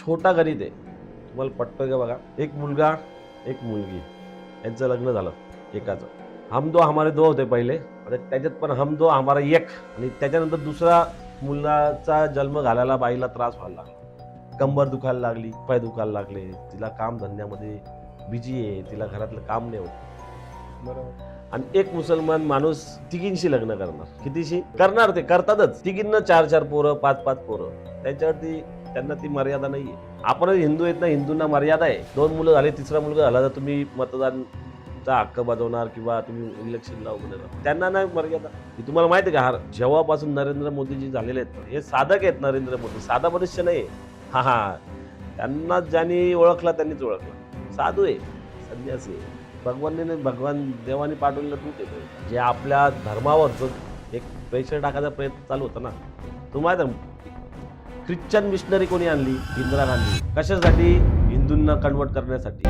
छोटा गणित आहे, तुम्हाला पटतोय का बघा. एक मुलगा एक मुलगी यांचं लग्न झालं एकाचं. हम दो हमारे दो होते पहिले, आता त्याच्यात पण हम दो हमारा एक. आणि त्याच्यानंतर दुसरा मुलाचा जन्म घालायला बाईला त्रास व्हायला लागला, कंबर दुखायला लागली, पाय दुखायला लागले, तिला काम धंद्यामध्ये बिजी आहे, तिला घरातलं काम नाही होत. बरोबर. आणि एक मुसलमान माणूस तिघींशी लग्न करणार. कितीशी करणार? ते करतातच. तिघींना 4-4 पोरं, 5-5 पोरं. त्याच्यावरती त्यांना ती मर्यादा नाहीये. आपण हिंदू आहेत ना, हिंदूंना मर्यादा आहे. 2 मुलं झाले, तिसरा मुलगा झाला तर तुम्ही मतदानचा हक्क बजावणार किंवा तुम्ही इलेक्शनला उभे राहणार. त्यांना नाही मर्यादा. ही तुम्हाला माहिती आहे का, जेव्हापासून नरेंद्र मोदीजी झालेले आहेत, हे साधक आहेत. नरेंद्र मोदी साधा मनुष्य नाही. हा त्यांना ज्यांनी ओळखला त्यांनीच ओळखला. साधू आहे, संन्यासी आहे. भगवान देवाने पाठवलेलं दूत येतो. जे आपल्या धर्मावरचं एक प्रेशर टाकायचा प्रयत्न चालू होता ना, तो माहिती आहे ख्रिश्चन मिशनरी कोणी आणली? इंदिरा गांधी. कशासाठी? हिंदूंना कन्वर्ट करण्यासाठी.